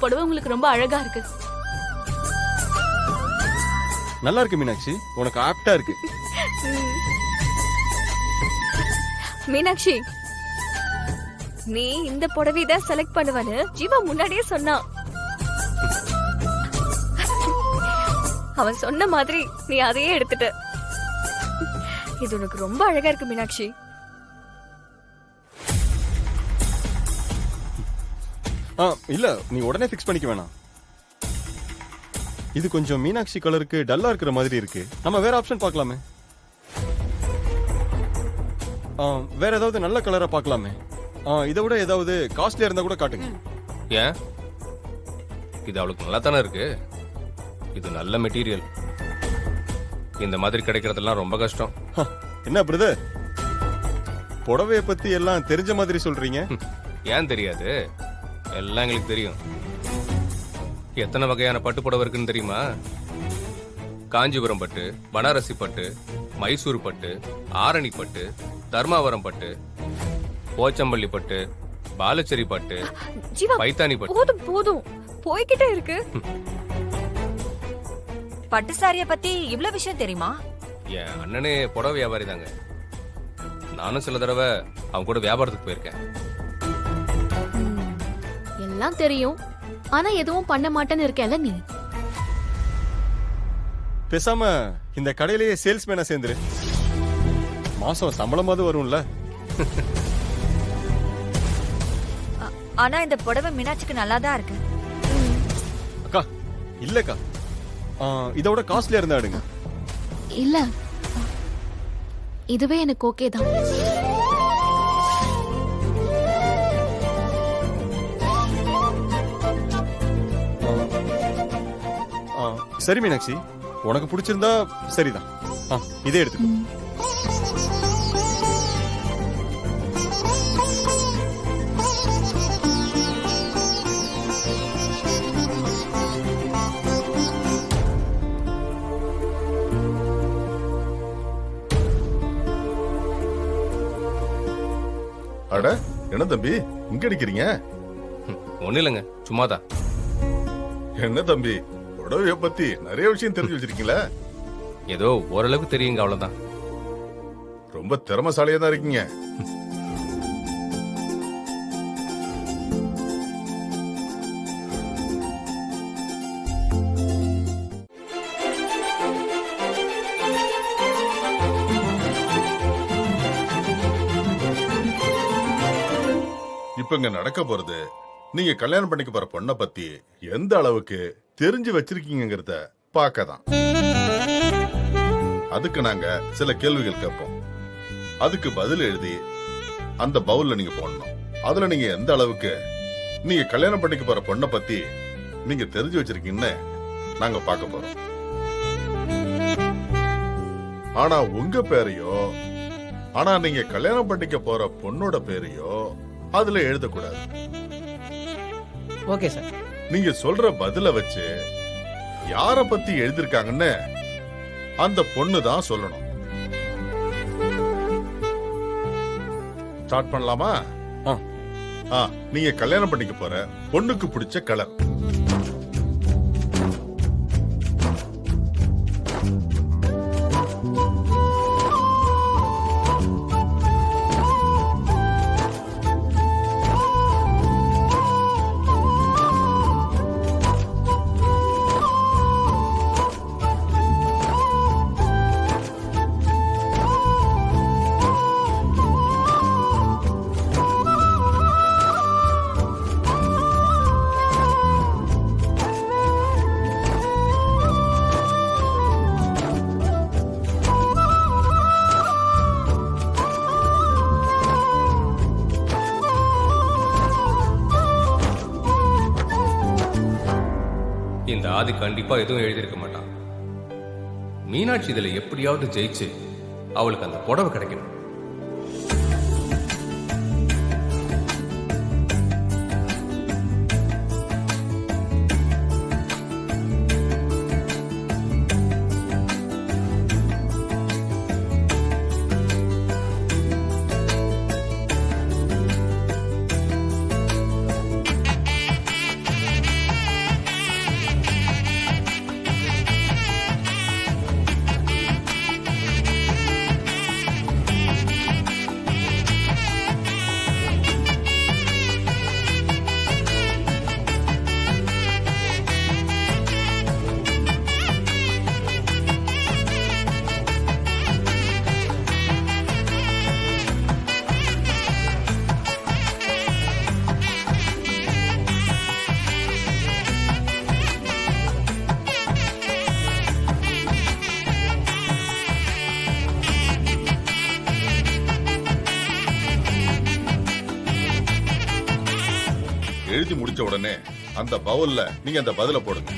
புடவை உங்களுக்கு ரொம்ப அழகா இருக்கு. நல்லா இருக்கு மீனாட்சி, உனக்கு ஆப்டா இருக்கு. மீனாட்சி, நீ இந்த புடவை தான் செலக்ட் பண்ணுவன்னு ஜீவா முன்னாடியே சொன்னான். அவன் சொன்ன மாதிரி நீ அதையே எடுத்துட்ட. இது உனக்கு ரொம்ப அழகா இருக்கு மீனாட்சி. இல்ல, நீ உடனே ஃபிக்ஸ் பண்ணிக்க வேணாம். இது கொஞ்சம் மீனாட்சி கலருக்கு டல்லா இருக்கிற மாதிரி இருக்கு. நம்ம வேற ஆப்ஷன் பார்க்கலாமே. வேற ஏதாவது நல்ல கலரா பார்க்கலாமே. இதை விட ஏதாவது காஸ்ட்லியா இருந்தா கூட காட்டுங்க. ஏன்? இது அவளுக்கு நல்லா தானே இருக்கு. இது நல்ல மெட்டீரியல். இந்த மாதிரி கிடைக்கிறதெல்லாம் ரொம்ப கஷ்டம். என்ன பிரதர், புடவைய பத்தி எல்லாம் தெரிஞ்ச மாதிரி சொல்றீங்க? ஏன் தெரியாது? எல்லாம் எங்களுக்கு தெரியும். எத்தனை வகையான பட்டு புடவை இருக்குன்னு தெரியுமா? காஞ்சிபுரம் பட்டு, பனாரசி பட்டு, மைசூர் பட்டு, ஆரணி பட்டு, தர்மாவரம் பட்டு, போச்சம்பள்ளி பட்டு, பாலச்சேரி பட்டு, ஜீவா, பைத்தானி பட்டு. போதும் போதும், போய்கிட்டே இருக்கு. பட்டு சாரிய பத்தி இவ்வளவு விஷயம் தெரியுமா? என் அண்ணனே புடவை வியாபாரி தாங்க. நானும் சில தடவை அவன் கூட வியாபாரத்துக்கு போயிருக்கேன். எல்லாம் தெரியும், ஆனா எதுவும் பண்ண மாட்டேன்னு இருக்கேல்ல நீ. பேசாம இந்த கடையிலேயே சேல்ஸ்மேனா சேர்ந்துரு. மாசம் சம்பளமாவது வரும்ல. ஆனா இந்த புடவை மீனாட்சிக்கு நல்லா தான் இருக்கு. அக்கா இல்லக்கா, இதோட காஸ்ட்லியா இருந்தா எடுங்க. இல்ல, இதுவே எனக்கு ஓகே தான். சரி மீனாட்சி, உனக்கு பிடிச்சிருந்தா சரிதான். இதே எடுத்துக்கோ. அட, என்ன தம்பி இங்க அடிக்கிறீங்க? ஒண்ணு இல்லைங்க, சும்மாதான். என்ன தம்பி, புடவைய பத்தி நிறைய விஷயம் தெரிஞ்சு வச்சிருக்கீங்களா? ஏதோ ஓரளவுக்கு தெரியுங்க, அவ்வளவுதான். ரொம்ப திறமைசாலியா தான் இருக்கீங்க. இப்ப இங்க நடக்க போறது, நீங்க கல்யாணம் பண்ணிக்க போற பொண்ணை பத்தி எந்த அளவுக்கு தெரிஞ்சு வச்சிருக்கீங்கிறத பார்க்கதான். அதுக்கு நாங்க சில கேள்விகள் கேட்போம். அதுக்கு பதில் எழுதி அந்த பவுல்ல நீங்க போடணும். அதுல நீங்க எந்த அளவுக்கு நீங்க கல்யாணம் பண்ணிக்க போற பொண்ணை பத்தி நீங்க தெரிஞ்சு வச்சிருக்கீங்கன்னு நாங்க பார்க்க போறோம். ஆனா உங்க பேரையோ, ஆனா நீங்க கல்யாணம் பண்ணிக்க போற பொண்ணோட பேரையோ அதுல எழுதக்கூடாது. Okay sir. நீங்க சொல்ற பதில வச்சு யார பத்தி எழுதிருக்காங்கன்னு அந்த பொண்ணு தான் சொல்லணும். ஸ்டார்ட் பண்ணலாமா? நீங்க கல்யாணம் பண்ணிக்க போற பொண்ணுக்கு பிடிச்ச கலர். இந்த ஆதி கண்டிப்பா எதுவும் எழுதியிருக்க மாட்டான். மீனாட்சி இதுல எப்படியாவது ஜெயிச்சு அவளுக்கு அந்த புடவை கிடைக்கணும். முடிச்ச உடனே அந்த பவுல்ல நீங்க அந்த பதில போடுங்க.